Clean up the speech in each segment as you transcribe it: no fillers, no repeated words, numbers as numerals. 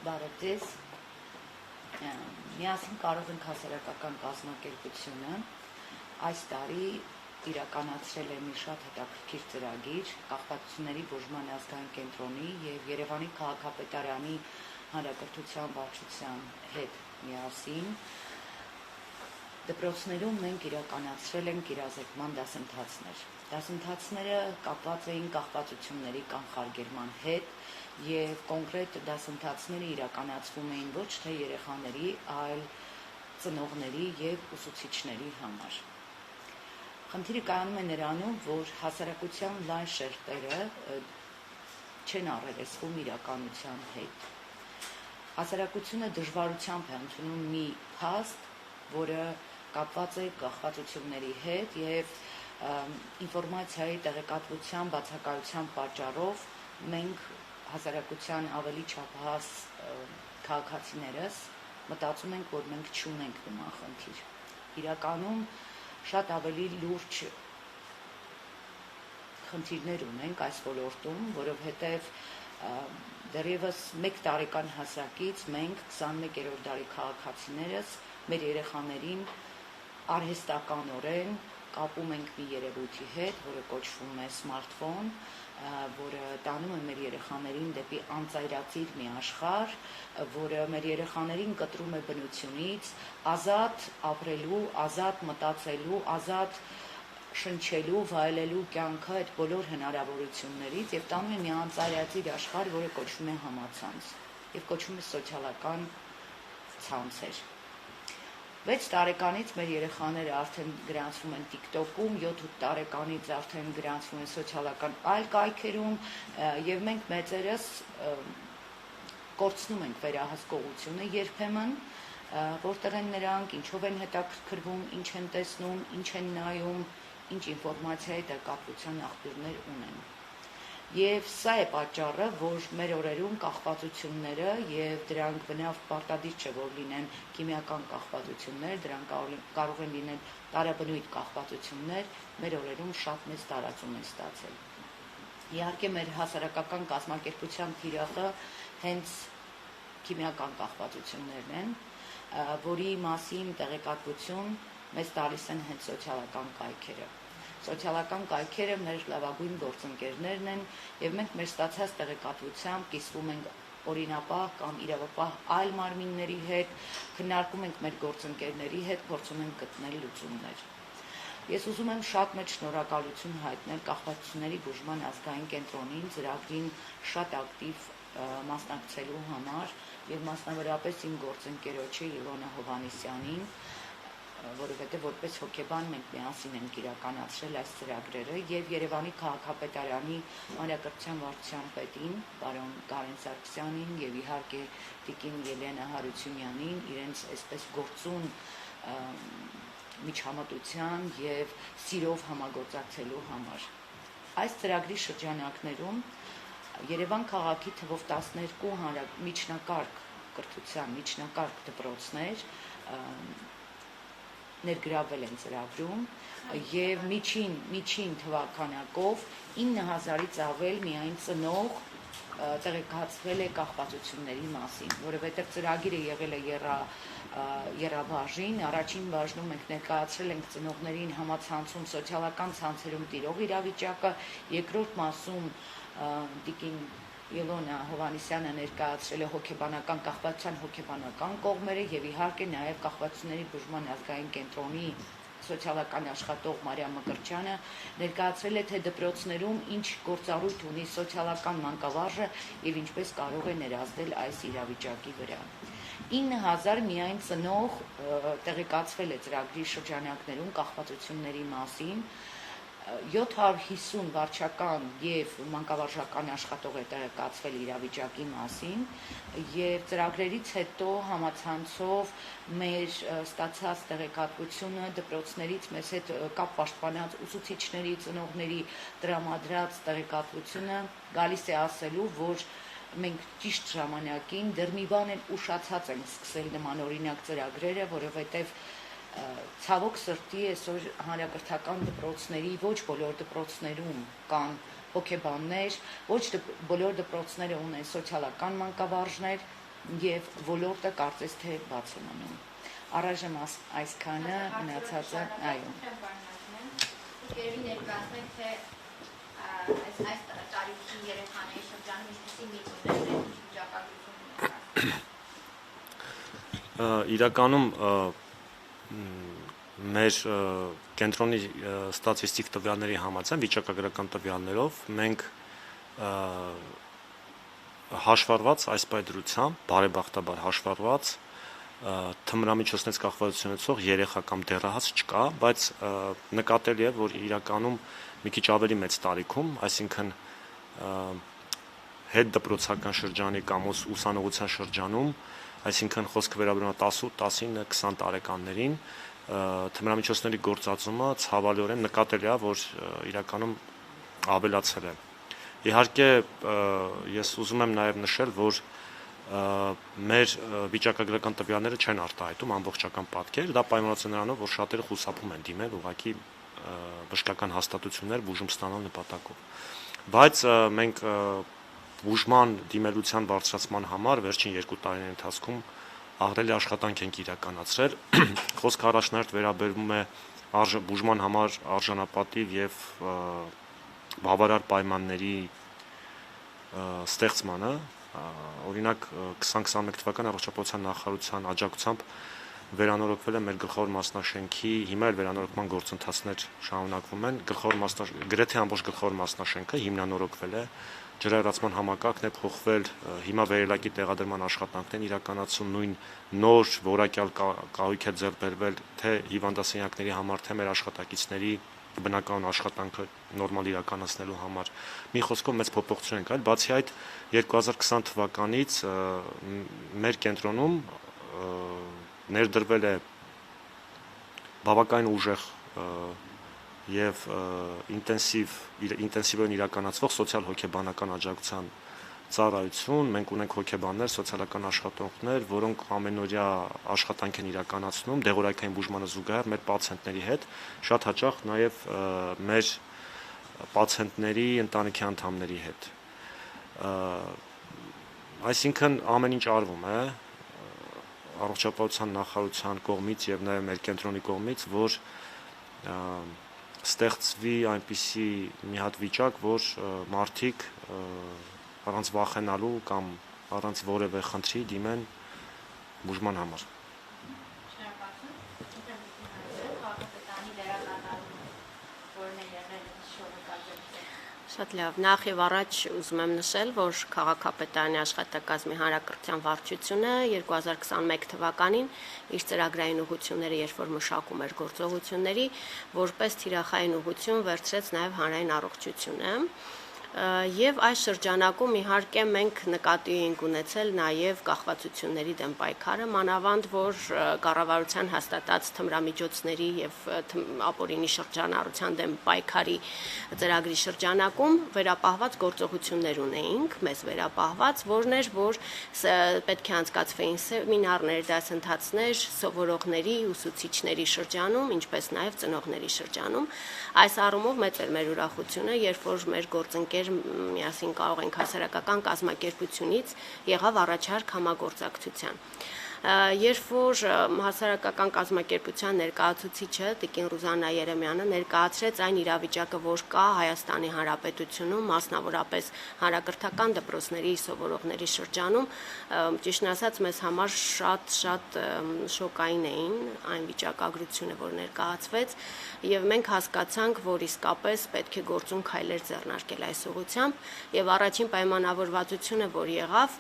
Բարև միասին կարող ենք հասարակական կազմակերպությունը այս տարի իրականացրել է մի շատ հետաքրքիր ծրագիր կախվածությունների բուժման ազգային կենտրոնի եւ Երևանի քաղաքապետարանի հանրակրթության վարչության հետ միասին դպրոցներում մենք իրականացրել ենք իրազեկման դասընթացներ։ Դասընթացները կապված էին կախվածությունների կանխարգելման հետ եւ կոնկրետ դասընթացները իրականացվում էին ոչ թե երեխաների, այլ ծնողների եւ ուսուցիչների համար։ Խնդիրը կայանում է նրանում, որ հասարակության լայն շերտերը չեն առերեսվում իրականության հետ։ Հասարակությունը դժվարությամբ է ընդունում մի փաստ, որը կապված է կախվածությունների հետ եւ ինֆորմացիայի տեղեկատվության բացակայության պատճառով մենք հասարակության ավելի չափահաս քաղաքացիներս մտածում ենք, որ մենք չունենք նման խնդիր։ Իրականում շատ ավելի լուրջ խնդիրներ ունենք այս ոլորտում, որովհետև դեռևս 1 տարեկան հասակից մենք 21-րդ դարի քաղաքացիներս մեր երեխաներին արհեստականորեն կապում ենք մի երևույթի հետ, որը կոչվում է սմարթֆոն, որը տանում է մեր երեխաներին դեպի անծայրածիր մի աշխարհ, որը մեր երեխաներին կտրում է բնությունից, ազատ ապրելու, ազատ մտածելու, ազատ շնչելու, վայելելու կյանքը այդ բոլոր հնարավորություններից եւ տանում է մի անծայրածիր աշխարհ, որը կոչվում է համացանց եւ կոչվում է սոցիալական ցանցեր։ 6 տարեկանից մեր երեխաները արդեն գրանցվում են TikTok-ում, 7-8 տարեկանից արդեն գրանցվում են սոցիալական այլ կայքերում եւ մենք մեծերս կորցնում ենք վերահսկողությունը երբեմն, որտեղ են նրանք, ինչով են հետաքրքրվում, ինչ են տեսնում, ինչ են նայում, ինչ ինֆորմացիայի տեղեկատվության աղբյուրներ ունեն։ Եվ սա է պատճառը, որ մեր օրերում կախվածությունները եւ դրանք բնավ պարտադիր չէ, որ լինեն քիմիական կախվածություններ, դրանք կարող են լինել տարաբնույթ կախվածություններ, մեր օրերում շատ մեծ տարածում են ստացել։ Իհարկե մեր հասարակական կազմակերպության թիրախը հենց քիմիական կախվածություններն են, որի մասին տեղեկատվություն մեզ տալիս են հենց սոցիալական կայքերը։ Սոցիալական կայքերը մեր լավագույն գործընկերներն են եւ մենք մեր ստացած տեղեկատվությամբ կիսվում ենք օրինապահ կամ իրավապահ այլ մարմինների հետ, քննարկում ենք մեր գործընկերների հետ, փորձում ենք գտնել լուծումներ։ Ես ուզում եմ շատ մեծ շնորհակալություն հայտնել կախվածությունների բուժման ազգային կենտրոնին ծրագրին շատ ակտիվ մասնակցելու համար եւ մասնավորապես իմ գործընկերոջը Իլոնա Հովհաննիսյանին, որովհետև որպես հոգեբան մենք միասին ենք իրականացրել այս ծրագրերը եւ Երևանի քաղաքապետարանի հանրակրթության վարչության պետին, պարոն Կարեն Սարգսյանին եւ իհարկե տիկին Ելենա Հարությունյանին իրենց այսպես գործուն միջամտության եւ սիրով համագործակցելու համար։ Այս ծրագրի շրջանակներում Երևան քաղաքի թվով 12 միջնակարգ կրթության միջնակարգ դպրոցներ ներգրավել են ծրագրում եւ միջին թվականակով 9000-ից ավել միայն ծնող տեղեկացվել է կախվածությունների մասին, որովհետեւ ծրագիրը եղել է եռաբաժին, առաջին բաժնում մենք ներկայացրել ենք ծնողներին համացանցում սոցիալական ցանցերում տիրող իրավիճակը, երկրորդ մասում տիկին Իլոնա Հովհաննիսյանը ներկայացրել է հոգեբանական կախվածության հոգեբանական կողմերը եւ իհարկե նաեւ կախվածությունների բուժման ազգային կենտրոնի սոցիալական աշխատող Մարիամ Մկրտչյանը ներկայացրել է թե դպրոցներում ինչ գործառույթ ունի սոցիալական մանկավարժը եւ ինչպես կարող է ներազդել այս իրավիճակի վրա։ 9000 միայն ծնող տեղեկացվել է ծրագրի շրջանակներում կախվածությունների մասին, 750 վարչական եւ մանկավարժական աշխատող է տեղեկացվել իրավիճակի մասին եւ ծրագրերից հետո համացանցով մեր ստացած տեղեկատվությունը դպրոցներից մեզ հետ կապ պաշտպանած ուսուցիչների, ծնողների տրամադրած տեղեկատվությունը գալիս է ասելու, որ մենք ճիշտ ժամանակին դեռ մի բան էլ ուշացած ենք սկսել նմանօրինակ ծրագրերը, որովհետեւ ցավոք սրտի այսօր հանրակրթական դպրոցների ոչ բոլոր դպրոցներում կան հոգեբաններ, ոչ բոլոր դպրոցները ունեն սոցիալական մանկավարժներ, եւ ոլորտը կարծես թե բաց է մնում։ Առայժմ այսքանը մնացածը, այո։ Երևի ներկայացնենք, թե այս տարիքի երեխաների շրջանում ինչպիսի միտումներ են վիճակագրություն։ Իրականում մեր կենտրոնի ստատիստիկ տվյալների համաձայն վիճակագրական տվյալներով մենք հաշվառված այս պայծրությամբ, բարեբախտաբար հաշվառված թմրամիջոցներից կախվածություն ունեցող երեխա կամ դեռահաս չկա, բայց նկատելի է, որ իրականում մի քիչ ավելի մեծ տարիքում, այսինքն հետդպրոցական շրջանի կամ ուսանողության շրջանում, այսինքն խոսքը վերաբերում է 18, 19, 20 տարեկաններին, թմրամիջոցների գործածումը ցավալիորեն նկատելի է, որ իրականում ավելացել է։ Իհարկե, ես ուզում եմ նաև նշել, որ մեր վիճակագրական տվյալները չեն արտահայտում ամբողջական պատկեր, դա պայմանավորված է նրանով, որ շատերը խուսափում են դիմել ուղղակի բժշկական հաստատություններ բուժում ստանալ նպատակով։ Բայց մենք բուժման դիմելության բարձրացման համար վերջին 2 տարիների ընթացքում ահռելի աշխատանք ենք իրականացրել։ Խոսքը առաջնահերթ վերաբերում է բուժման համար արժանապատիվ եւ բավարար պայմանների ստեղծմանը, օրինակ 2021 թվականի առողջապահության նախարարության աջակցությամբ վերանորոգվել է մեր գլխավոր մասնաշենքի, հիմա էլ վերանորոգման գործընթացներ շարունակվում են, գրեթե ամբողջ գլխավոր մասնաշենքը հիմնանորոգվել է, ջրահեռացման համակարգն է փոխվել, հիմա վերելակի տեղադրման աշխատանքներն իրականացում, նույն նոր որակյալ կահույք է ձեռք բերվել թե հիվանդասենյակների համար, թե մեր աշխատակիցների բնականon աշխատանքը նորմալ իրականացնելու համար։ Մի խոսքով մեծ փոփոխություն ենք այլ, բացի այդ 2020 թվականից մեր կենտրոնում ներդրվել է բավականին ուժեղ եւ ինտենսիվորեն իրականացվող սոցիալ-հոգեբանական աջակցության ծառայություն, մենք ունենք հոգեբաններ, սոցիալական աշխատողներ, որոնք ամենօրյա աշխատանք են իրականացնում դեղորայքային բուժմանը զուգահեռ մեր պացիենտների հետ, շատ հաճախ նաև մեր պացիենտների ընտանիքի անդամների հետ։ Այսինքն ամեն ինչ արվում է առողջապահության նախարարության կողմից եւ նաեւ մեր կենտրոնի կողմից, որ ստեղծվի այնպիսի մի հատ վիճակ, որ մարդիկ առանց վախենալու կամ առանց որևէ խնդրի դիմեն բուժման համար։ Շատ լավ, նախ եւ առաջ ուզում եմ նշել, որ քաղաքապետարանի աշխատակազմի հանրակրթության վարչությունը 2021 թվականին իր ծրագրային ուղղությունները երբ որ մշակում էր գործողությունների, որպես թիրախային ուղղություն վերցրեց նաեւ հանրային առողջությունը։ Եվ այս շրջանակում իհարկե մենք նկատի ենք ունեցել նաև կախվածությունների դեմ պայքարը, մանավանդ որ կառավարության հաստատած թմրամիջոցների եւ ապօրինի շրջանառության դեմ պայքարի ծրագրի շրջանակում վերապահված գործողություններ ունեինք, մեզ վերապահված, որն էր, որ պետք է անցկացվեին սեմինարներ, դասընթացներ սովորողների, ուսուցիչների շրջանում, ինչպես նաև ծնողների շրջանում։ Այս առումով մեծ էր մեր ուրախությունը, երբ որ մեր գործընկեր միասին կարող ենք հասարակական կազմակերպությունից եղավ առաջարկ համագործակցության։ Երբ որ հասարակական կազմակերպության ներկայացուցիչը Տիկին Ռուզաննա Երեմյանը ներկայացրեց այն իրավիճակը, որ կա Հայաստանի Հանրապետությունում, մասնավորապես հանրակրթական դպրոցների սովորողների շրջանում, ճիշտն ասած, մեզ համար շատ շոկային էին այն վիճակագրությունը, որ ներկայացվեց, եւ մենք հասկացանք, որ իսկապես պետք է գործուն քայլեր ձեռնարկել այս ուղղությամբ, եւ առաջին պայմանավորվածությունը, որ եղավ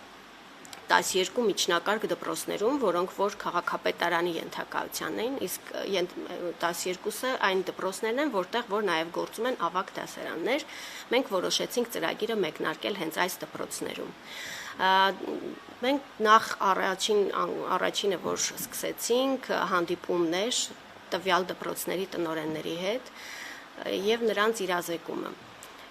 12 միջնակարգ դպրոցներում, որոնք որ քաղաքապետարանի ենթակայության էին, իսկ 12-ը այն դպրոցներն են, որտեղ որ նաև գործում են ավագ դասարաններ, մենք որոշեցինք ծրագիրը մեկնարկել հենց այս դպրոցներում։ Մենք նախ առաջինը, որ սկսեցինք, հանդիպումներ տվյալ դպրոցների տնօրենների հետ եւ նրանց իրազեկումը։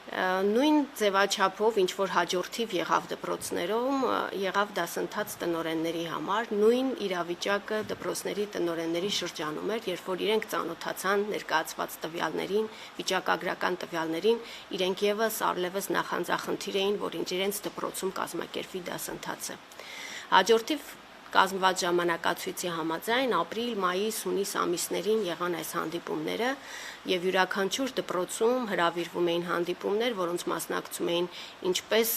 Նույն ձևաչափով ինչ որ հաջորդիվ եղավ դպրոցներում, եղավ դասընթաց տնօրենների համար, նույն իրավիճակը դպրոցների տնօրենների շրջանում էր, երբ որ իրենք ծանոթացան ներկայացված տվյալներին, վիճակագրական տվյալներին, իրենք եւս առլևս նախանձախնդիր էին, որ իրենց դպրոցում կազմակերպվի դասընթացը։ Հաջորդիվ կազմված ժամանակացույցի համաձայն ապրիլ, մայիս, հունիս ամիսներին եղան այս հանդիպումները եւ յուրաքանչյուր դպրոցում հրավիրվում էին հանդիպումներ, որոնց մասնակցում էին ինչպես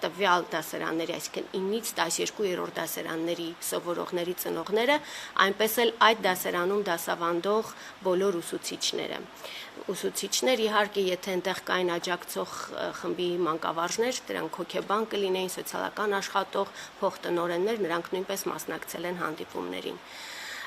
տվյալ դասարանների, այսինքն 9-ից 12-րդ դասարանների սովորողների ծնողները, այնպես էլ այդ դասարանում դասավանդող բոլոր ուսուցիչները։ Ուսուցիչներ իհարկե, եթե այնտեղ կային աջակցող խմբի մանկավարժներ, դրանք հոգեբան կլինեին, սոցիալական աշխատող, փոխտնօրեններ, նրանք նույնպես մասնակցել են հանդիպումներին։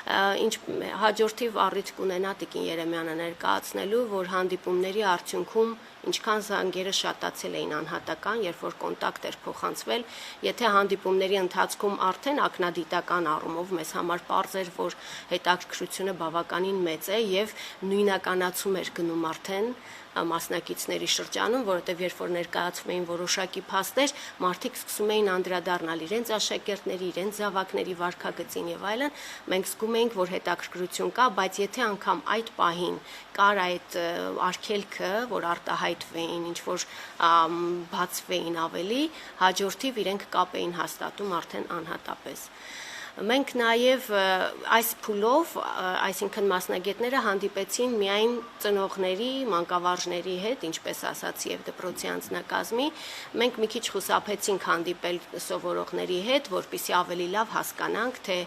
Ինչ հաջորդիվ առիթ կունենա Տիկին Երեմյանը ներկայացնելու, որ հանդիպումների արդյունքում ինչքան զանգերը շատացել էին անհատական, երբ որ կոնտակտ էր փոխանցվել, եթե հանդիպումների ընթացքում արդեն ակնադիտական առումով մեզ համար պարզ էր, որ հետաքրքրությունը բավականին մեծ է եւ նույնականացում էր գնում արդեն մասնակիցների շրջանում, որովհետև երբ որ ներկայացվում էին որոշակի փաստեր, մարդիկ սկսում էին անդրադառնալ իրենց աշակերտների, իրենց զավակների վարքագծին եւ այլն, մենք զգում էինք, որ հետաքրքրություն կա, բայց եթե անգամ այդ պահին կար այդ արգելքը, որ արտահայտվեին, ինչ որ բացվեին ավելի, հաջորդիվ իրենք կապ էին հաստատում արդեն անհատապես։ Մենք նաև այս փուլով, այսինքն մասնագետները հանդիպեցին միայն ծնողների, մանկավարժների հետ, ինչպես ասացի, եւ դպրոցի անձնակազմի, մենք մի քիչ խուսափեցինք հանդիպել սովորողների հետ, որպեսզի ավելի լավ հասկանանք, թե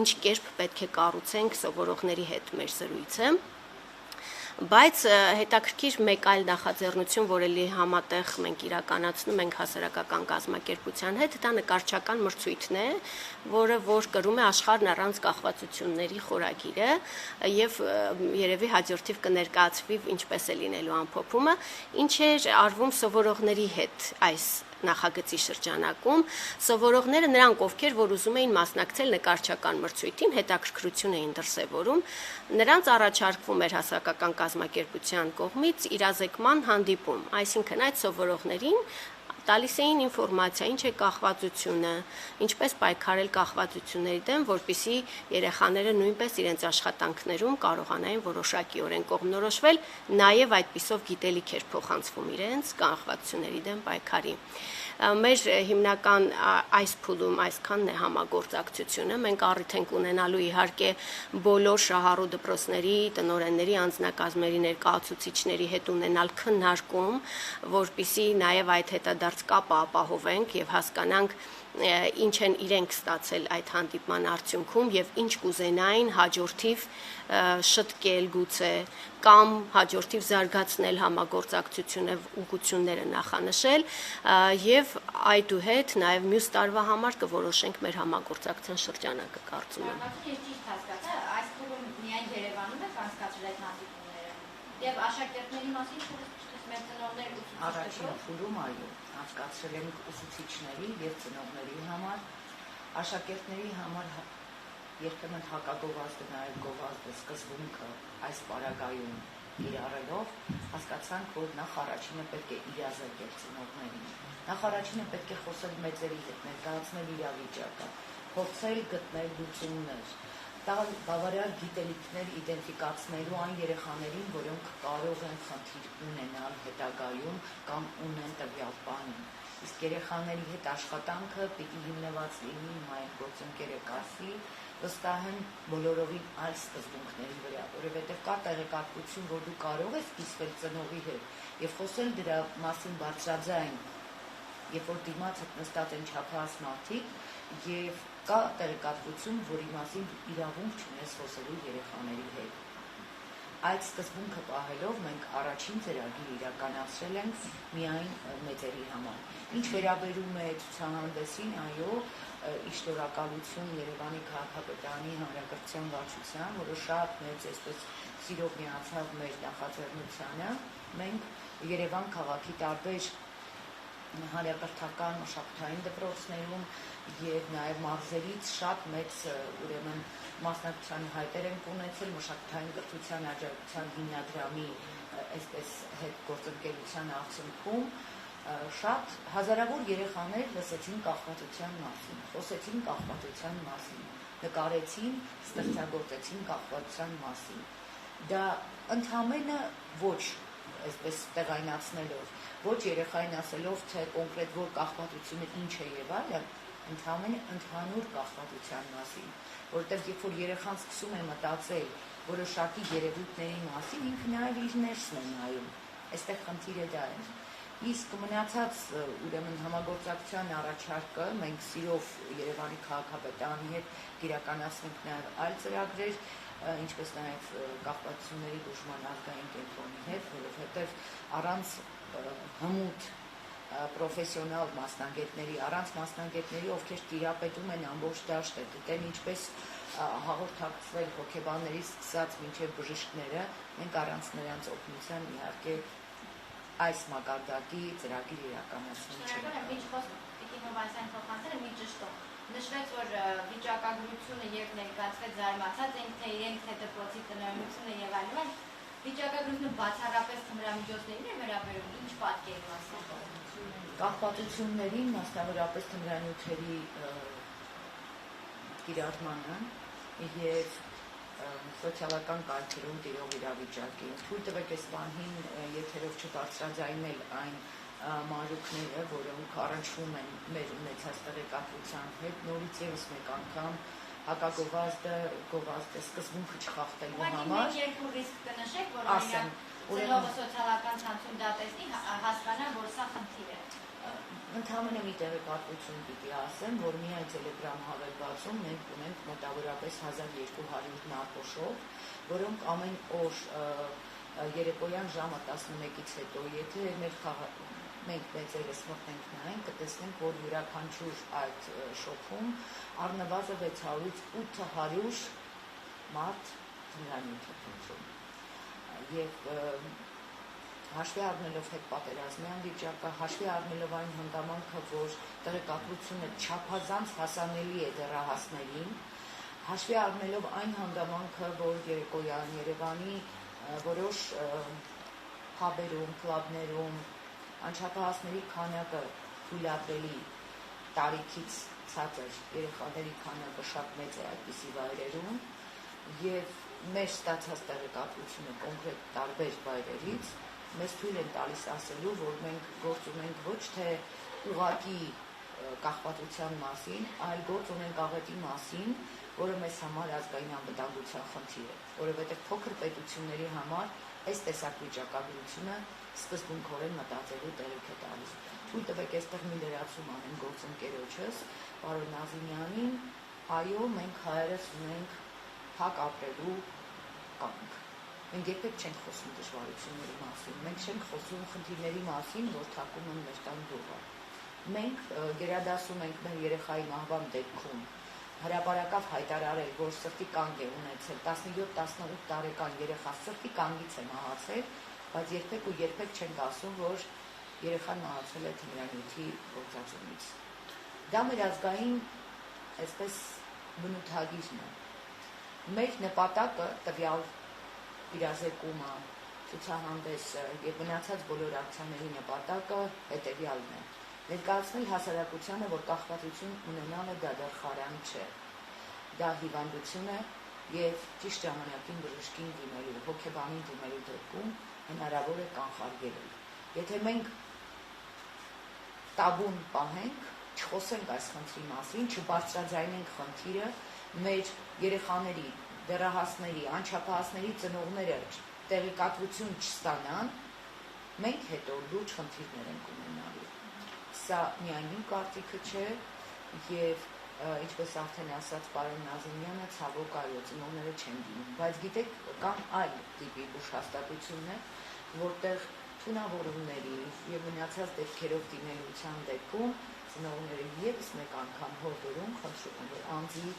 ինչ կերպ պետք է կառուցենք սովորողների հետ մեր զրույցը։ Բայց հետաքրքիր մեկ այլ նախաձեռնություն, որ էլի համատեղ մենք իրականացնում ենք հասարակական կազմակերպության հետ, դա նկարչական մրցույթն է, որ կրում է աշխարհն առանց կախվածությունների խորագիրը եւ երևի հաջորդիվ կներկայացվի ինչպես է լինելու ամփոփումը, ինչ էր արվում սովորողների հետ այս նախագծի շրջանակում, սովորողները նրանք, ովքեր որ ուզում էին մասնակցել նկարչական մրցույթին, հետաքրքրություն էին դրսևորում, նրանց առաջարկվում էր հասարակական կազմակերպության կողմից իրազեկման հանդիպում, այսինքն այդ սովորողներին տալիս էին ինֆորմացիա, ինչ է կախվածությունը, ինչպես պայքարել կախվածությունների դեմ, որպեսզի երեխաները նույնպես իրենց աշխատանքներում կարողանային որոշակիորեն կողմնորոշվել, նաև այդպիսով գիտելիք էր փոխանցվում իրենց կախվածությունների դեմ պայքարի։ Մեր հիմնական այս փուլում այսքանն է համագործակցությունը, մենք առիթ ենք ունենալու իհարկե բոլոր շահառու դպրոցների, տնօրենների, անձնակազմերի ներկայացուցիչների հետ ունենալ քննարկում, որպեսզի նաև այդ հետադարձ կապը ապահովենք եւ հասկանանք ինչ են իրենք ստացել այդ հանդիպման արդյունքում եւ ինչ կուզենային հաջորդիվ շտկել գուցե կամ հաջորդիվ զարգացնել համագործակցությունը ուղղությունները նախանշել եւ այդուհետ նաեւ մյուս տարվա համար կորոշենք մեր համագործակցության շրջանակը կարծում եմ։ Ես ճիշտ հասկացա, այս փուլում միայն Երևանում է անցկացրել այդ հանդիպումները եւ աշակերտների մասին մեր ծնողներ Առաջին փուլում այո, անցկացրել ենք ուսուցիչների եւ ծնողների համար, աշակերտների համար երբեմն հակագովազդը նաեւ գովազդը սկզբունքը այս պարագայում իրարելով հասկացանք, որ նախ առաջինը պետք է իրազեկել ծնողներին, նախ առաջինը պետք է խոսել մեծերի հետ, ներկայացնել իրավիճակը, փորձել գտնել լուծումներ, տալ բավարար գիտելիքներ իդենտիֆիկացնելու այն երեխաներին, որոնք կարող են խնդիր ունենալ հետագայում կամ ունեն տվյալ բանին։ Իսկ երեխաների հետ աշխատանքը պիտի հիմնված լինի մայր գործընկերը կասի, վստահ եմ բոլորովին այլ սկզբունքների վրա, որովհետև կա տեղեկատվություն, որ դու կարող ես կիսվել ծնողի հետ եւ խոսել դրա մասին բարձրաձայն, երբ որ դիմացդ նստած են չափահաս մարդիկ եւ կա տեղեկատվություն, որի մասին իրավունք չունես խոսելու երեխաների հետ։ Այդ սկզբունքը պահելով մենք առաջին ծրագիր իրականացրել ենք միայն մեծերի համար։ Ինչ վերաբերում է ցուցահանդեսին, այո, շնորհակալություն Երևանի քաղաքապետարանի հանրակրթության վարչության, որը շատ մեծ այսպես սիրով միացավ մեր նախաձեռնությանը։ Մենք Երևան քաղաքի տարբեր հանրակրթական մշակութային դպրոցներում եւ նաեւ մարզերից շատ մեծ ուրեմն մասնակցության հայտեր են ունեցել մշակութային կրթության աջակցության հիմնադրամի այսպես հետ գործընկերության արդյունքում շատ հազարավոր երեխաներ լսեցին կախվածության մասին, խոսեցին կախվածության մասին, նկարեցին, ստեղծագործեցին կախվածության մասին։ Դա ընդհանրապես ոչ այսպես տեղայնացնելով, ոչ երեխային ասելով, թե կոնկրետ որ կախվածությունը ինչ է եւ այլն, ընդհանրապես ընդհանուր կախվածության մասին, որովհետև երբ որ երեխան սկսում է մտածել որոշակի երևույթների մասին, ինքը նաև իր ներսն է նայում, այստեղ խնդիրը դա է։ Իսկ մնացած ուրեմն համագործակցության առաջարկը մենք սիրով Երևանի քաղաքապետարանի հետ իրականացնենք նաև այլ ծրագրեր, ինչպես նաև կախվածությունների բուժման ազգային կենտրոնի հետ, որովհետև առանց հմուտ պրոֆեսիոնալ մասնագետների, առանց մասնագետների, ովքեր տիրապետում են ամբողջ դաշտը, գիտեն ինչպես հաղորդակցվել հոգեբաններից սկսած մինչև բժիշկները, մենք առանց նրանց օգնության իհարկե այս մակարդակի ծրագիր իրականացնում չենք։ Շնորհակալ եմ, ինչ խոսք Տիկին Հովհաննիսյանի փոխանցելը մի ճշտով։ Նշվեց, որ վիճակագրությունը երբ ներկայացվեց զարմացած ենք, թե իրենք թե դպրոցի տնօրինությունը եւ այլն, վիճակագրությունը բացառապես թմրամիջոցներին է վերաբերում, ինչ պատկերի մասին։ Կախվածություններին, մասնավորապես թմրանյութերի կիրառմանը եւ սոցիալական կարգերում տիրող իրավիճակին։ Թույլ տվեք այս բանին եթերով չբարձրաձայնել այն մանրուքները, որոնք առնչվում են մեր ունեցած տեղեկատվության հետ, նորից եւս մեկ անգամ հակագովազդը սկզբունքը չխախտելու համար։ Մենք երկու ռիսկ կնշեք, որ օրինակ ծնողը սոցիալական ցանցում դա տեսնի, հասկանա, որ սա խնդիր է։ Ընդհանրապես մի տեղեկատվություն պիտի ասեմ, որ միայն Telegram հավելվածում մենք ունենք մոտավորապես 1200 նահատոշով, որոնք ամեն օր երեկոյան ժամը 11-ից հետո, եթե մենք մեծերս մտնենք նայենք, կտեսնենք, որ յուրաքանչյուր այդ շոփում առնվազն 600-ից 800 մարդ թմրանյութ է փնտրում։ Եվ հաշվի առնելով հետպատերազմյան վիճակը, հաշվի առնելով այն հանգամանքը, որ տեղեկատվությունը չափազանց հասանելի է դեռահասներին, հաշվի առնելով այն հանգամանքը, որ երեկոյան Երևանի որոշ փաբերում, կլաբներում անչափահասների քանակը թույլատրելի տարիքից ցածր երեխաների քանակը շատ մեծ է այդպիսի վայրերում եւ մեր ստացած տեղեկատվությունը կոնկրետ տարբեր վայրերից մեզ թույլ են տալիս ասելու, որ մենք գործ ունենք ոչ թե ուղղակի կախվածության մասին, այլ գործ ունենք աղետի մասին, որը մեզ համար ազգային անվտանգության խնդիր է, որովհետև փոքր պետությունների համար այս տեսակ վիճակագրությունը սկզբունքորեն մտածելու տեղիք է տալիս։ Թույլ տվեք այստեղ մի լրացում անեմ գործընկերոջս, պարոն Նազիմյանին, այո, մենք հայերս ունենք փակ ապրելու կամք։ Մենք երբեք չենք խոսում դժվարությունների մասին, մենք չենք խոսում խնդիրների մասին, որ թակում են մեր տան դուռը։ Մենք գերադասում ենք մեր երեխայի մահվան դեպքում հրապարակավ հայտարարել, որ սրտի կանգ է ունեցել 17-18 տարեկան երեխա սրտի կանգից է մահացել, բայց երբեք չենք ասում, որ երեխան մահացել է թմրանյութի գործածումից։ Դա մեր ազգային այսպես բնութագիրն է։ Մեր նպատակը տվյալ իրազեկումը, ցուցահանդեսը եւ մնացած բոլոր ակցիաների նպատակը հետեւյալն է. ներկայացնել հասարակությանը, որ կախվածություն ունենալը դա դեռ չէ։ Դա հիվանդություն է եւ ճիշտ ժամանակին բժշկին դիմելու, հոգեբանին դիմելու դեպքում հնարավոր է կանխարգելել։ Եթե մենք տաբուն պահենք, չխոսենք այս խնդրի մասին, չբարձրաձայնենք խնդիրը, մեր երեխաների, դեռահասների, անչափահասների ծնողները տեղեկատվություն չստանան, մենք հետո լուրջ խնդիրներ ենք ունենալու։ Սա միայն իմ կարծիքը չէ եւ ինչպես արդեն ասաց պարոն Նազիմյանը, ցավոք այո, ծնողները չեն դիմում, բայց գիտեք, կան այլ տիպի բուժհաստատություններ, որտեղ թունավորումների եւ մնացած դեպքերով դիմելության դեպքում ծնողները եւս մեկ անգամ հորդորում խնդրում են, որ անձի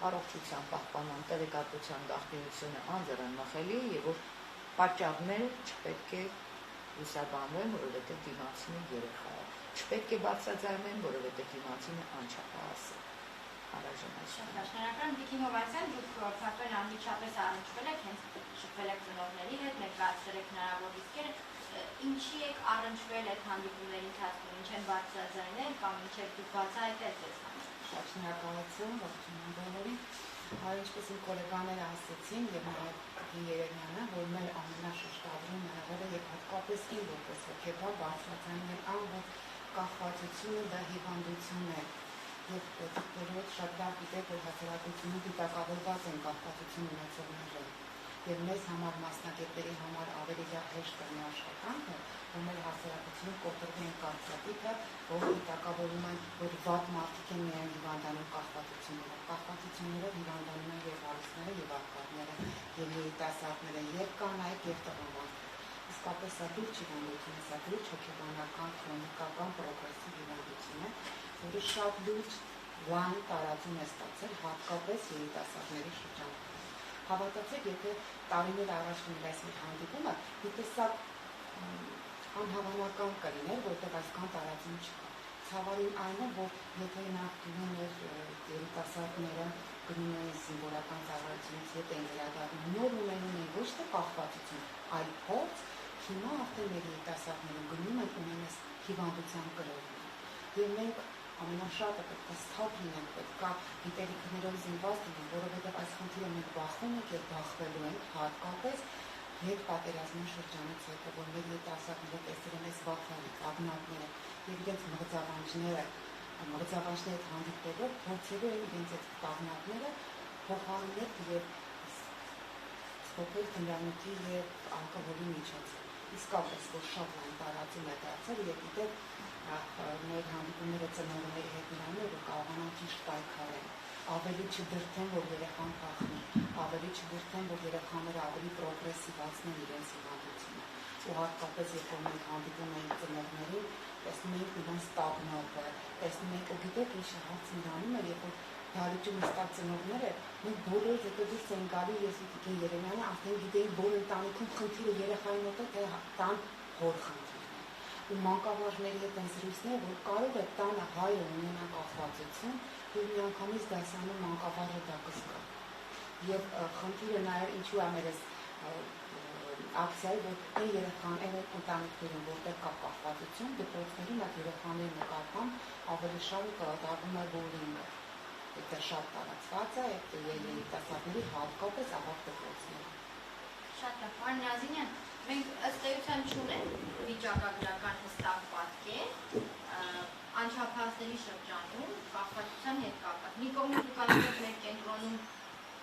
առողջության պահպանման տեղեկատվության գաղտնիությունը անձեռնմխելի եւ որ պատճառները չպետք է լուսաբանվեն, որովհետեւ դիմացինը երեխա է, չպետք է բարձրաձայնվեն, որովհետեւ դիմացինը անչափահաս է։ Շնորհակալ եմ Տիկին Հովհաննիսյան, դուք փորձարկել անմիջապես առնչվել եք, հենց շփվել եք ծնողների հետ, ներկայացրել եք հնարավոր ռիսկերը, ինչի եք առնչվել այդ հանդիպումների ընթացքում, ինչ են բարձրաձայնել կամ ինչ եք դուք բացահայտել ձեզ համար։ Շատ շնորհակալություն, ողջույն բոլորին։ Ինչպես իմ գոլեգաները ասացին եւ նաև Երևանը, որ մեր ամենաշեշտադրումը եղել է եւ հատկապես իմ որպես հոգեբան բարձրացնել այն, որ կախվածությունը դա հիվանդություն է Եվ դուք շատ լավ գիտեք, որ հասարակությունը դիտակավորված են կախվածություն ունեցողները։ Եվ մեզ համար մասնագետների համար ավելի հեշտ կլինի աշխատանքը, որ մեր հասարակությունը կոտրվի են կարծրատիպը, որ դիտակավորում են, որ վատ մարդիկ են միայն հիվանդանում կախվածություններով։ Կախվածություններով հիվանդանում են եւ հարուստները եւ աղքատները, եւ երիտասարդները, եւ կանայք եւ տղամարդիկ։ Իսկապես սա դուրս հիվանդություն է, սա դուրս հոգեբանական, քրոնիկական պրոգրեսիվ հիվանդություն է, որը շատ լուրջ լայն տարածում է ստացել հատկապես երիտասարդների շրջանում։ Հավատացեք, եթե տարիներ առաջ լիներ այս մի հանդիպումը, մի տեսակ անհավանական կլիներ, որտեղ այսքան տարածում չկա։ Ցավալին այն է, որ եթե նախկինում էր երիտասարդները գնում էին զինվորական ծառայությունից հետ էին վերադառնում, նոր ունենում էին ոչ թե կախվածություն, այլ փորձ, հիմա արդեն մեր երիտասարդները գնում են ունենալ հիվանդության կրողներ։ Եվ մենք ամենաշատը պետք է սթափ լինենք, պետք է գիտելիքներով զինված լինենք, որովհետև այս խնդիրը մենք բախվում ենք եւ բախվելու ենք հատկապես հետ պատերազմի շրջանից հետո, որ մեր երիտասարդները տեսել են այս վախերը, աղմուկները եւ իրենց մղձավանջների հետ հանդիպելով փորձելու են իրենց այդ աղմուկները փոխարինել եւ ստոպել դրանքի եւ ալկոհոլի միջոցով։ Իսկապես որ շատ լայն տարածում է դարձել եւ գիտեք մեր հանդիպումները ծնողների հետ նրանով որ կարողանան ճիշտ պայքարել, ավելի չդրթեն, որ երեխան փախնի, ավելի չդրթեն, որ երեխաները ավելի պրոգրեսիվացնեն իրենց հիվանդությունը։ Ու հատկապես երբ որ մենք հանդիպում ենք ծնողներին, տեսնում ենք նրանց տագնապը, տեսնում ենք ու գիտեք ինչ հարց նրանում է, երբ որ դարիճում նստած ծնողները, մենք բոլորը հետո դուրս են գալի, ես ու Տիկին Երեմյանը արդեն գիտեի բոլոր ընտանիքում խնդիրը երեխայի մոտ է, թե տան հոր խնդիրն է։ Ու մանկավարժների հետ են զրույցները, որ կարող է տանը հայը ունենա կախվածություն, եւ միանգամից դասանում մանկավարժը դա կզգա։ Եվ խնդիրը նաեւ ինչու է մեր ակցիայի, որ այն երեխան, այն ընտանիքներում, որտեղ կա կախվածություն, դպրոցներում այդ երեխաների նկատմամբ ավելի շատ դառնում է բուլինգը։ Դա շատ տարածված է, երիտասարդների հատկապես ավագ դպրոցներում։ Շատ լավ, պարոն Նազիմյան, մենք ըստ էության չունենք վիճակագրական հստակ պատկեր անչափահասների շրջանում կախվածության հետ կապված։ Մի կողմից դուք մեր կենտրոնում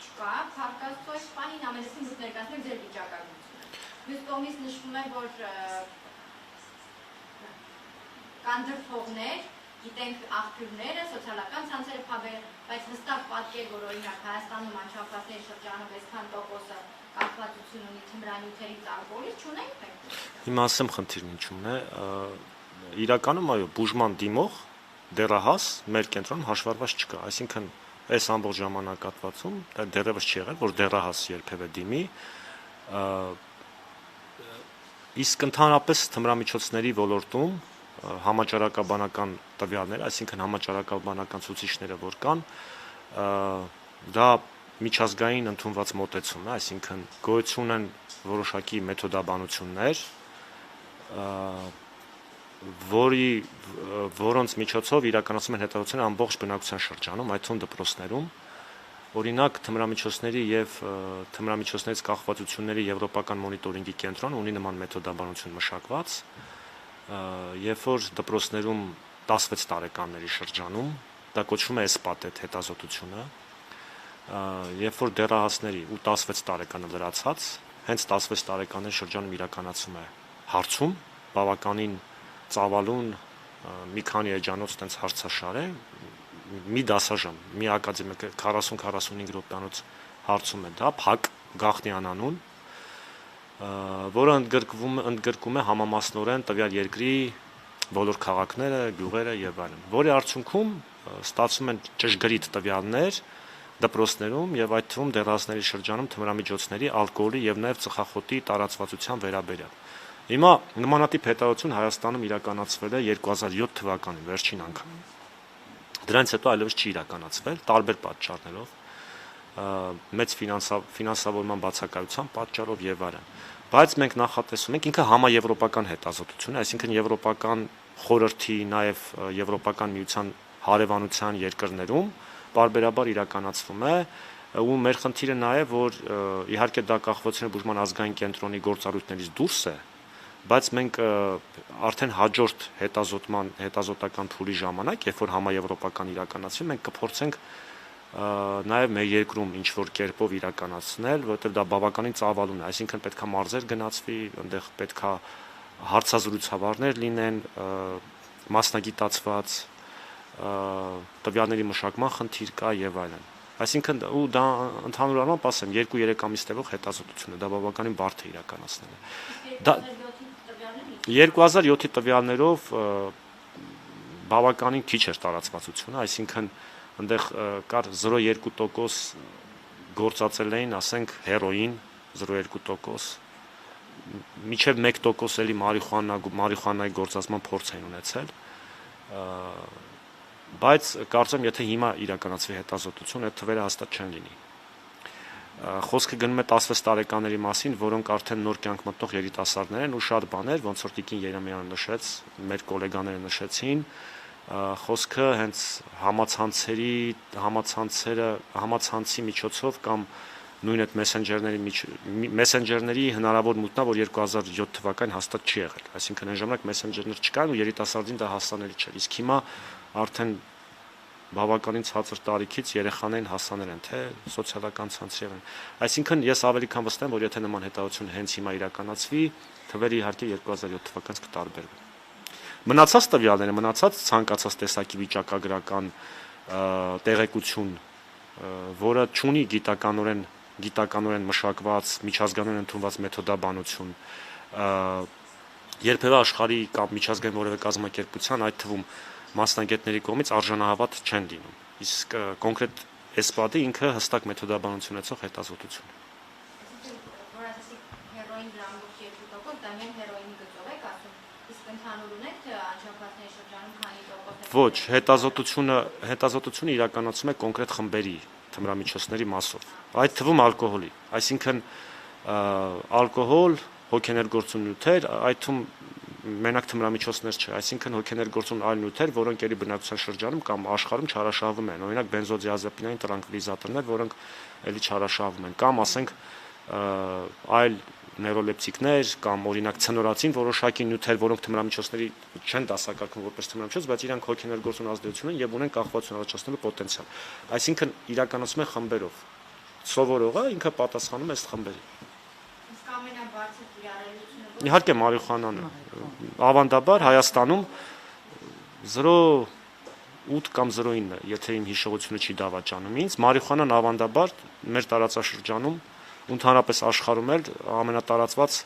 չկա, փառքաստու այս պահին ամենեսին դուք ներկայացնում ձեր վիճակագրությունը։ Մյուս կողմից նշվում է, որ կան դրդողներ, գիտենք աղբյուրները, սոցիալական ցանցերը փաբեր, բայց հստակ պատկեր, որ օրինակ Հայաստանում անչափահասների շրջանում այսքան տոկոսը կախվածություն ունի թմրանյութերից ալկոհոլից, չունենք մենք։ Հիմա ասեմ խնդիրն ինչումն է, իրականում այո, բուժման դիմող դեռահաս մեր կենտրոնում հաշվառված չկա, այսինքն այս ամբողջ ժամանակատվածում դա դեռևս չի եղել, որ դեռահաս երբևէ դիմի, իսկ ընդհանրապես թմրամիջոցների ոլորտում համաճարակաբանական տվյալներ, այսինքն համաճարակաբանական ցուցիչները որ կան, դա միջազգային ընդունված մոտեցում է, այսինքն գոյություն են որոշակի մեթոդաբանություններ, որոնց միջոցով իրականացում են հետազոտություններ ամբողջ բնակության շրջանում, այդ թվում դպրոցներում, օրինակ թմրամիջոցների եւ թմրամիջոցներից կախվածությունների եվրոպական մոնիտորինգի կենտրոնը ունի նման մեթոդաբանություն մշակված, երբ որ դպրոցներում 16 տարեկանների շրջանում, դա կոչվում է SPATET հետազոտությունը, երբ որ դեռահասների ու 16 տարեկանը լրացած, հենց 16 տարեկանների շրջանում իրականացում է հարցում, բավականին ծավալուն մի քանի էջանոց տենց հարցաշար է, մի դասաժամ, մի ակադեմիկ 40-45 րոպեանոց հարցում է դա, փակ գաղտնիանանուն, որը ընդգրկում է համամասնորեն տվյալ երկրի բոլոր քաղաքները, գյուղերը եւ այլն, որի արդյունքում ստացվում են ճշգրիտ տվյալներ դպրոցներում եւ այդ թվում դեռահասների շրջանում թմրամիջոցների, ալկոհոլի եւ նաեւ ծխախոտի տարածվածության վերաբերյալ։ Հիմա նմանատիպ հետազոտություն Հայաստանում իրականացվել է 2007 թվականին վերջին անգամ։ Դրանից հետո այլևս չի իրականացվել տարբեր պատճառներով, մեծ ֆինանսավորման բացակայության պատճառով եւ այլն։ Բայց մենք նախատեսում ենք ինքը համաեվրոպական հետազոտություն է, այսինքն եվրոպական խորհրդի, նաեւ եվրոպական միության հարևանության երկրներում բարբերաբար իրականացվում է ու մեր խնդիրը նաեւ որ իհարկե դա կախվածության բուժման ազգային կենտրոնի գործառույթներից դուրս է, բայց մենք արդեն հաջորդ հետազոտական փուլի ժամանակ, երբ որ համաեվրոպական իրականացվի, մենք կփորձենք նաև մեր երկրում ինչ որ կերպով իրականացնել, որովհետև դա բավականին ծավալուն է, այսինքն պետքա մարզեր գնացվի, այնտեղ պետքա հարցազրույցավարներ լինեն, մասնագիտացված տվյալների մշակման խնդիր կա եւ այլն։ Այսինքն ու դա ընդհանուր առմամբ ասեմ 2-3 ամիս տևող հետազոտություն է, դա բավականին բարդ է իրականացնել։ Դա 2007-ի տվյալներով բավականին քիչ էր տարածվածությունը, այսինքն այնտեղ կար 0.2% գործածել էին, ասենք հերոին 0.2%, մինչև 1% էլի մարիխուանայի գործածման փորձ էին ունեցել, բայց կարծեմ եթե հիմա իրականացվի հետազոտություն, այդ թվերը հաստատ չեն լինի։ Խոսքը գնում է 16 տարեկանների մասին, որոնք արդեն նոր կյանք մտնող երիտասարդներ են ու շատ բաներ, ոնց որ Տիկին Երեմյանը նշեց, մեր գոլեգաները նշեցին, խոսքը հենց համացանցի միջոցով կամ նույն այդ մեսենջերների հնարավոր մուտնա, որ 2007 թվականին հաստատ չի եղել։ Այսինքն այն ժամանակ մեսենջերներ չկան ու երիտասարդին դա հասանելի չէր։ Իսկ հիմա արդեն բավականին ցածր տարիքից երեխաներին հասանել են, թե սոցիալական ցանցեր են։ Այսինքն ես ավելի քան վստահ եմ, որ եթե նման հետազոտություն հենց հիմա իրականացվի, թվերը իհարկե 2007 թվականից կտարբերվեն։ Մնացած տվյալները, մնացած ցանկացած տեսակի վիճակագրական տեղեկություն, որը չունի գիտականորեն մշակված, միջազգային ընդունված մեթոդաբանություն, երբևէ աշխարհի կամ միջազգային որևէ կազմակերպության, այդ թվում մասնագետների կողմից արժանահավատ չեն լինում։ Իսկ կոնկրետ ESPAD-ը ինքը հստակ մեթոդաբանություն ունեցող հետազոտություն է։ Որ ասեցիք հերոին լամբուրգ 2%, դա միայն հերոինի գծով եք ասում, իսկ ընդհանուր ունեք թե անչափահասների շրջանում քանի տոկոս։ Ոչ, հետազոտությունը իրականացում է կոնկրետ խմբերի թմրամիջոցների մասով, այդ թվում ալկոհոլի, այսինքն ալկոհոլ, հոգեներգործուն նյութեր, այդ թվում մենակ թմրամիջոցներ չէ, այսինքն հոգեներգործուն այլ նյութեր, որոնք ելի բնակության շրջանում կամ աշխարհում չարաշահվում են, օրինակ բենզոդիազեպինային տրանկվիլիզատորներ, որոնք ելի չարաշահվում են, կամ ասենք այլ նեյրոլեպտիկներ կամ օրինակ ցնորացին որոշակի նյութեր, որոնք թմրամիջոցների չեն դասակարգվում որպես թմրամիջոց, բայց իրանք հոգեներգործուն ազդեցություն են եւ ունեն կախվածություն առաջացնելու պոտենցիալ։ Այսինքն իրականացում է խմբերով։ Սովորողը ինքը պատասխանում է ըստ խմբերի։ Իսկ ամենաբարձր կիրառելիությունը Իհարկե մարիխուանան է։ Ավանդաբար Հայաստանում 0.8 կամ 0.9, եթե իմ հիշողությունը չի դավաճանում ինձ, մարիխուանան ավանդաբար մեր տարածաշրջանում ու ընդհանրապես աշխարհում էլ ամենատարածված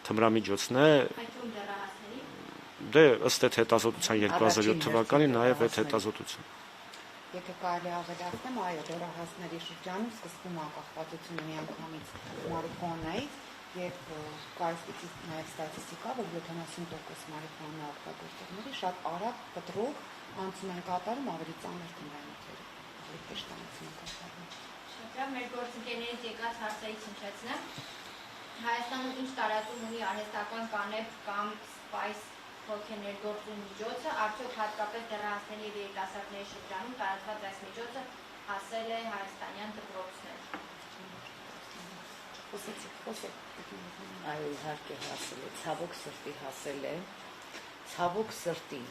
թմրամիջոցն է։ այդում դեռահասների։ Դե ըստ այդ հետազոտության 2007 թվականի նաև այդ հետազոտություն։ Եթե կարելի ավելացնեմ, այո, դեռահասների շրջանում սկսվում է կախվածությունը միանգամից մարիխուանայից եւ կարծիքի նաեւ ստատիստիկա, որ 70% մարիխուանա օգտագործողների շատ արագ կտրող անցում են կատարում ավելի ծանր թմրանյութերի, ավելի ճիշտ անցում են կատարում։ Շատ մեր գործընկերներից եկած հարցերից հնչեցնեմ։ Հայաստանում ինչ տարածում ունի արհեստական կանեփ կամ սպայս հոգեներգործուն միջոցը, արդյոք հատկապես դեռահասների եւ երիտասարդների շրջանում տարածված այս միջոցը հասել է հայաստանյան դպրոցներ։ Այո, իհարկե հասել է, ցավոք սրտի հասել է, ցավոք սրտի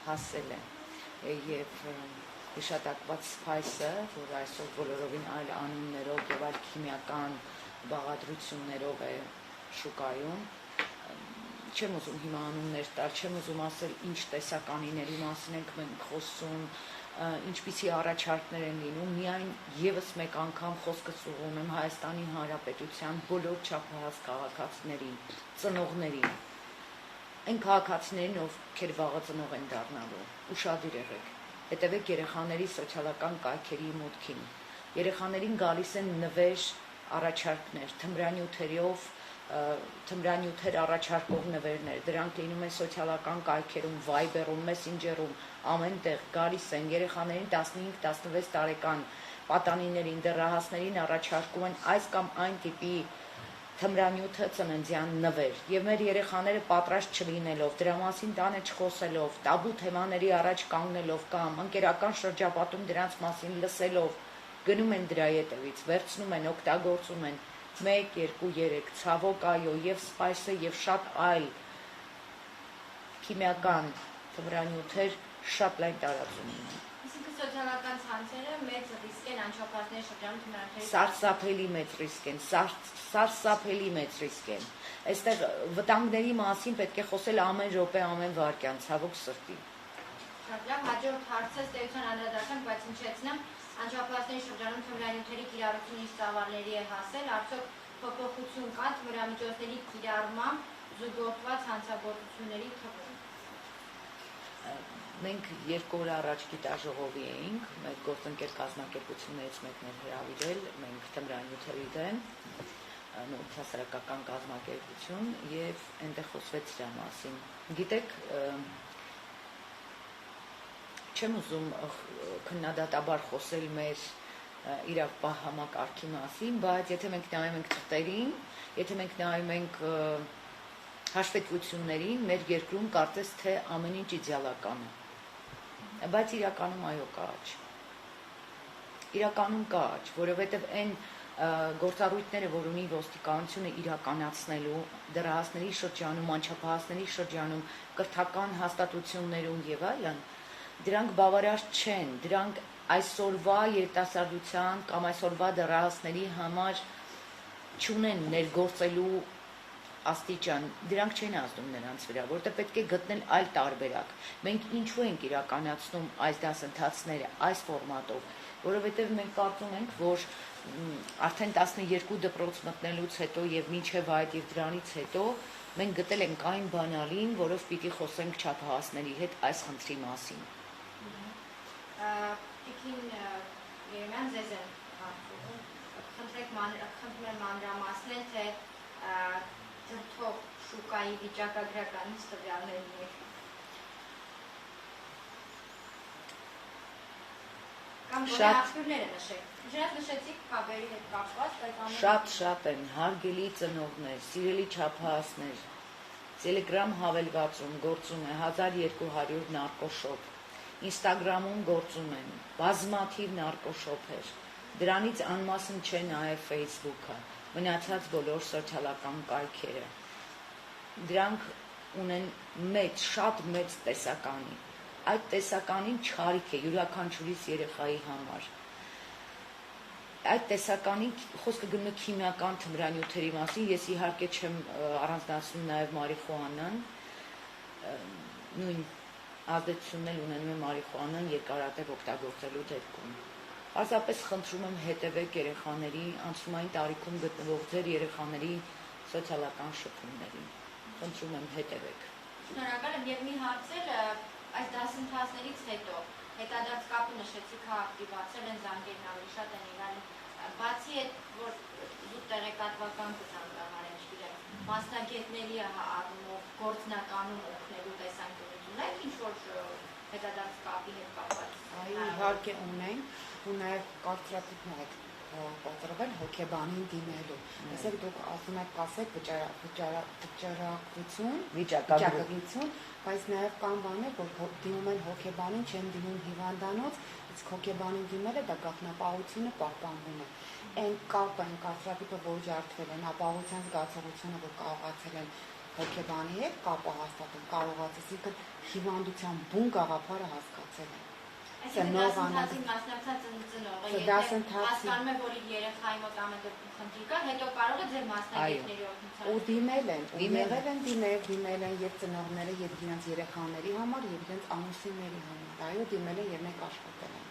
հասել է եւ հիշատակված սպայսը, որ այսօր բոլորովին այլ անուններով եւ այլ քիմիական բաղադրություններով է շուկայում, չեմ ուզում հիմա անուններ տալ, չեմ ուզում ասել ինչ տեսականիների մասին ենք մենք խոսում, ինչպիսի առաջարկներ են լինում, միայն եւս մեկ անգամ խոսքս ուղղում եմ Հայաստանի Հանրապետության բոլոր չափահաս քաղաքացիներին, ծնողներին, այն քաղաքացիներին, ովքեր վաղը ծնող են դառնալու, ուշադիր եղեք, հետևեք երեխաների սոցիալական կայքերի մուտքին, երեխաներին գալիս են նվեր առաջարկներ, թմրանյութեր առաջարկող նվերներ, դրանք լինում են սոցիալական կայքերում, Viber-ում, Messenger-ում, ամենտեղ գալիս են երեխաներին 15-16 տարեկան պատանիներին, դեռահասներին առաջարկում են այս կամ այն տիպի թմրանյութը ծննդյան նվեր եւ մեր երեխաները պատրաստ չլինելով, դրա մասին տանը չխոսելով, տաբու թեմաների առաջ կանգնելով կամ ընկերական շրջապատում դրանց մասին լսելով գնում են դրա ետևից, վերցնում են, օգտագործում են 1, 2, 3, ցավոք այո, եւ սպայսը եւ շատ այլ քիմիական թմրանյութեր շատ լայն տարածում ունեն։ Այսինքն սոցիալական ցանցերը մեծ ռիսկ են անչափահասների շրջանում թմրանյութերի Սարսափելի մեծ ռիսկ են, սարսափելի մեծ ռիսկ են։ Այստեղ վտանգների մասին պետք է խոսել ամեն րոպե, ամեն վայրկյան, ցավոք սրտի։ Շատ լավ, հաջորդ հարցը ստեյության անդրադառնանք, բայց հնչեցնեմ անչափահասների շրջանում թմրանյութերի կիրառությունը ինչ ծավալների է հասել, արդյոք փոփոխություն կա թմրամիջոցների կիրառմամբ զուգորդված հանցագործությունների թվում։ Մենք 2 օր առաջ գիտաժողովի էինք, մեր գործընկեր կազմակերպություններից մեկն էր հրավիրել, մենք թմրանյութերի դեմ, հասարակական կազմակերպություն, եւ այնտեղ խոսվեց դրա մասին։ Գիտեք, չեմ ուզում քննադատաբար խոսել մեր իրավապահ համակարգի մասին, բայց եթե մենք նայում ենք թղթերին, եթե մենք նայում ենք հաշվետվություններին, մեր երկրում կարծես թե ամեն ինչ իդեալական է։ Բայց իրականում այո կա աճ։ Իրականում կա աճ, որովհետև այն գործառույթները, որ ունի ոստիկանությունը իրականացնելու դեռահասների շրջանում, անչափահասների շրջանում, կրթական հաստատություններում եւ այլն, դրանք բավարար չեն, դրանք այսօրվա երիտասարդության կամ այսօրվա դեռահասների համար չունեն ներգործելու աստիճան, դրանք չեն ազդում նրանց վրա, որտեղ պետք է գտնել այլ տարբերակ։ Մենք ինչու ենք իրականացնում այս դասընթացները այս ֆորմատով, որովհետև մենք կարծում ենք, որ արդեն 12 դպրոց մտնելուց հետո եւ մինչեւ այդ եւ դրանից հետո մենք գտել ենք այն բանալին, որով պիտի խոսենք չափահասների հետ այս խնդրի մասին։ Տիկին Երեմյան ձեզ են հարցում, խնդրում եմ մանրամասնել, թե դրթող շուկայի վիճակագրականից տվյալներն եք։ Կամ գոնե աղբյուրները նշեք։ Ինչպես նշեցիք քաբերի հետ կապված, բայց Շատ են հարգելի ծնողներ, սիրելի չափահասներ։ Telegram հավելվածում գործում է 1200 նարկոշոփ։ Instagram-ում գործում են բազմաթիվ նարկոշոփեր։ Դրանից անմասն չէ նաև Facebook-ը, մնացած բոլոր սոցիալական կայքերը։ Դրանք ունեն շատ մեծ տեսականի։ Այդ տեսականին չարիք է յուրաքանչյուրիս երեխայի համար։ Այդ տեսականին խոսքը գնում է քիմիական թմրանյութերի մասին, ես իհարկե չեմ առանձնացնում նաև մարիխուանան, նույն ազդեցությունն էլ ունենում է մարիխուանան երկարատև օգտագործելու դեպքում։ Պարզապես խնդրում եմ հետևեք երեխաների անցումային տարիքում գտնվող ձեր երեխաների սոցիալական շփումներին։ Խնդրում եմ հետևեք։ Շնորհակալ եմ եւ մի հարց էլ այս դասընթացներից հետո հետադարձ կապը նշեցիք ակտիվացել են զանգերն ավելի շատ են եղել։ Բացի այդ, որ զուտ տեղեկատվական կցանկահարեն, չգիտեմ, մասնագետների առումով գործնականում օգնելու տեսանկյունից ունեք ինչ-որ հետադարձ կապի հետ կապված։ Այո, իհարկե ունենք, ու նաև կարծրատիպն է պատրվել հոգեբանին դիմելու։ Այսինքն դուք ասում եք կասեք վիճակագրություն, բայց նաև կան բաներ, որ դիմում են հոգեբանին, չեն դիմում հիվանդանոց, իսկ հոգեբանին դիմելը դա գաղտնապահությունը պահպանվում է։ Այն կապը, այն կարծրատիպը, որ ջարդվել են, ապահովության զգացողությունը, որ կարողացել են հոգեբանի հետ կապը հաստատել, այսինքն հիվանդության բուն գաղափարը հասկացել են։ Այսինքն դասընթացին մասնակցած ծնողը, եթե հասկանում է, որ իր երեխայի մոտ ամեն դեպքում խնդիր կա, հետո կարող է ձեր մասնագետների օգնությամբ։ Ու դիմել են եւ ծնողները եւ իրենց երեխաների համար եւ իրենց ամուսինների համար։ Այո, դիմել են եւ մենք աշխատել ենք։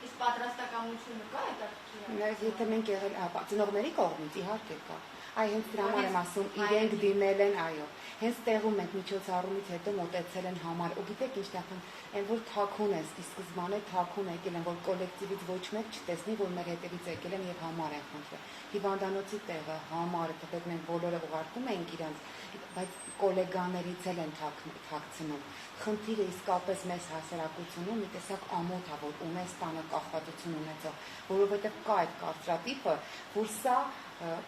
Իսկ պատրաստակամությունը կա այդ եթե մենք եղել, ծնողների կողմից իհարկե կա։ Այ հենց դրա համար եմ ասում, իրենք դիմել են, այո։ Հենց տեղում ենք միջոցառումից հետո մոտեցել են համար։ Ու գիտեք ինչ տախում, այն որ թաքուն է, ի սկզբանե թաքուն եկել են, որ կոլեկտիվից ոչ մեկ չտեսնի, որ մեր հետևից եկել են եւ համար են խնդրել։ Հիվանդանոցի տեղը, համարը, թեպետ մենք բոլորը ուղարկում ենք իրանց, բայց կոլեգաներից էլ են թաքցնում։ Խնդիրը իսկապես մեծ հասարակությունում մի տեսակ ամոթ է, որ ունեստանը կախվածություն ունեցող, որովհետեւ կա այդ կարծրատիպը, որ սա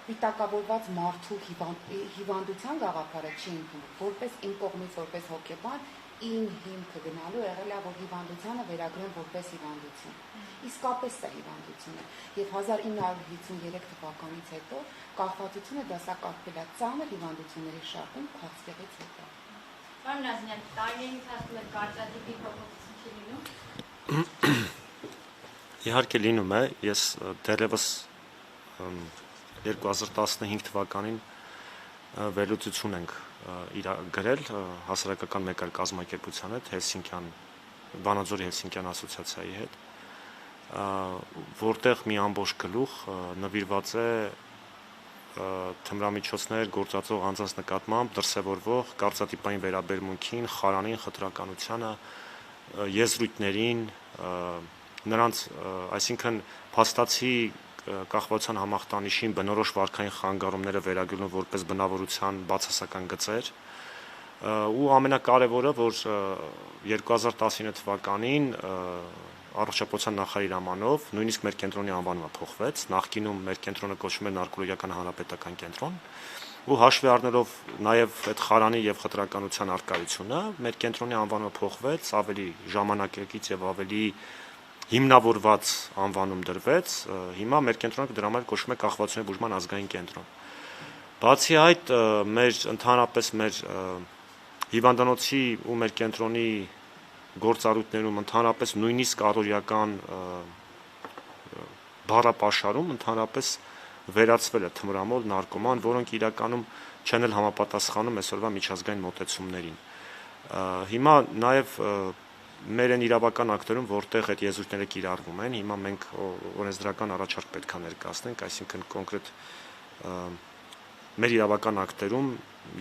պիտակավորված մարդու հիվանդության գաղափարը չի ընդունում, որպես իմ կողմից որպես հոգեբան իմ հիմքը գնալու եղել է, որ հիվանդությանը վերագրեմ որպես հիվանդություն։ Իսկապես սա հիվանդություն է։ Եվ 1953 թվականից հետո կախվածությունը դասակարգվել է ծանր հիվանդությունների շարքում քաղցկեղից հետո։ Պարոն Նազարյան, տարիների ընթացքում այդ կարծրատիպի փոփոխություն չի լինում։ Իհարկե լինում է, ես դեռևս 2015 թվականին վերլուծություն ենք գրել հասարակական մեկ այլ կազմակերպության հետ, Վանաձորի Հելսինկյան ասոցիացիայի հետ, որտեղ մի ամբողջ գլուխ նվիրված է թմրամիջոցներ գործածող անձանց նկատմամբ դրսևորվող կարծրատիպային վերաբերմունքին, խարանին, խտրականությանը, եզրույթներին, նրանց, այսինքն փաստացի կախվածության համախտանիշին բնորոշ վարքային խանգարումները վերագրվում որպես բնավորության բացասական գծեր, ու ամենակարևորը, որ 2019 թվականին առողջապահության նախարարի հրամանով նույնիսկ մեր կենտրոնի անվանումը փոխվեց, նախկինում մեր կենտրոնը կոչվում էր Նարկոլոգիական հանրապետական կենտրոն, ու հաշվի առնելով նաև այդ խարանի եւ խտրականության արկայությունը, մեր կենտրոնի անվանումը փոխվեց, ավելի ժամանակակից եւ ավելի հիմնավորված անվանում դրվեց, հիմա մեր կենտրոնը դրամալ կոչվում է Կախվածությունների բուժման ազգային կենտրոն։ Բացի այդ, ընդհանրապես մեր հիվանդանոցի ու մեր կենտրոնի գործառույթներում ընդհանրապես նույնիսկ առօրյական բառապաշարում ընդհանրապես վերացվել է թմրամոլ, նարկոման, որոնք իրականում չեն էլ համապատասխանում այսօրվա միջազգային մոտեցումներին։ Հիմա նաև մեր այն իրավական ակտերում, որտեղ այդ եզրույթները կիրառվում են, հիմա մենք օրենսդրական առաջարկ պետք է ներկայացնենք, այսինքն կոնկրետ մեր իրավական ակտերում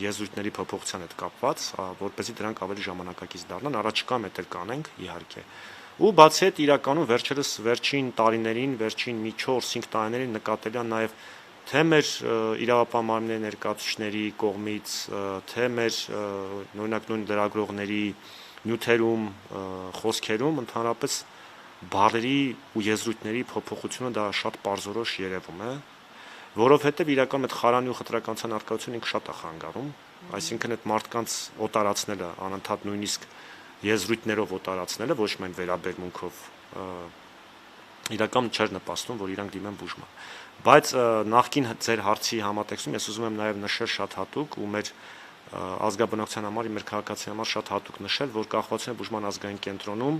եզրույթների փոփոխության հետ կապված, որպեսզի դրանք ավելի ժամանակակից դառնան, առաջիկա մետ էլ կանենք, իհարկե։ Ու բացի այդ իրականում վերջերս վերջին տարիներին, վերջին մի 4-5 տարիներին նկատելի է նաև թե մեր իրավապահ մարմինների ներկայացուցիչների կողմից, թե մեր օրինակ նույն լրագրողների նյութերում, խոսքերում ընդհանրապես բառերի ու եզրույթների փոփոխությունը դա շատ պարզորոշ երևում է, որովհետև իրականում այդ խարանի ու խտրականության արկայությունը ինքը շատ է խանգարում, այսինքն այդ մարդկանց օտարացնելը, անընդհատ նույնիսկ եզրույթներով օտարացնելը, ոչ միայն վերաբերմունքով, իրականում չէր նպաստում, որ իրանք դիմեն բուժման։ Բայց նախկին ձեր հարցի համատեքստում ես ուզում եմ նաև նշել շատ հատուկ ու մեր ազգաբնակության համար, մեր քաղաքացիների համար շատ հատուկ նշել, որ Կախվածությունների բուժման ազգային կենտրոնում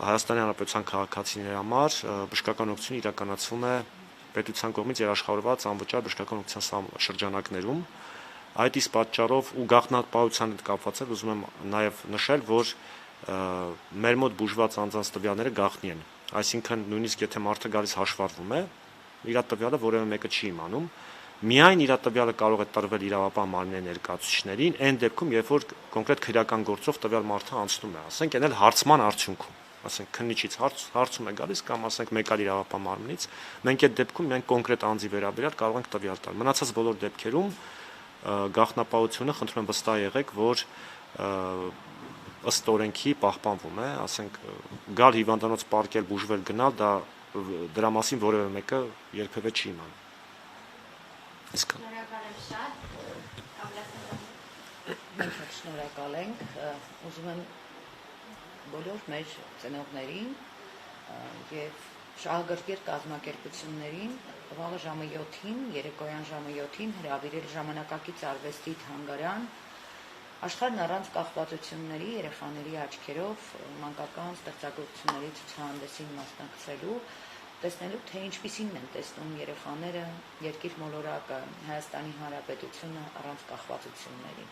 Հայաստանի Հանրապետության քաղաքացիների համար բժշկական օգնություն իրականացվում է պետության կողմից երաշխավորված անվճար բժշկական օգնության շրջանակներում։ Այդ իսկ պատճառով ու գաղտնապահության հետ կապված է, ուզում եմ նաև նշել, որ մեր մոտ բուժված անձանց տվյալները գաղտնի են։ Այսինքն նույնիսկ եթե մարդը գալիս հաշվառվում է, իր տվյալը որևէ մեկը չի իմանում, միայն իր տվյալը կարող է տրվել իրավապահ մարմինների ներկայացուցիչներին, այն դեպքում, երբ որ կոնկրետ քրեական գործով տվյալ մարդը անցնում է, ասենք, այն էլ հարցման արդյունքում, ասենք քննիչից հարցում է գալիս կամ ասենք մեկ այլ իրավապահ մարմնից, մենք այդ դեպքում միայն կոնկրետ անձի վերաբերյալ կարող ենք տվյալ տալ։ Մնացած բոլոր դեպքերում գաղտնապահությունը խնդրում եմ վստահ եղեք, որ ըստ օրենքի պահպանվում է, ասենք գալ հիվանդանոց պարկել, բուժվել, գնալ, դրա մասին որևէ մեկը երբևէ չի իմանում։ Շնորհակալ եմ շատ։ Մենք շնորհակալ ենք, ուզում եմ բոլոր մեր ծնողներին եւ շահագրգիռ կազմակերպություններին վաղը ժամը 7-ին, երեկոյան ժամը 7-ին հրավիրել ժամանակակից արվեստի թանգարան, աշխարհն առանց կախվածությունների երեխաների աչքերով մանկական ստեղծագործությունների ցուցահանդեսին մասնակցելու, տեսնելու, թե ինչպիսին են տեսնում երեխաները երկիր մոլորակը, Հայաստանի Հանրապետությունը առանց կախվածությունների։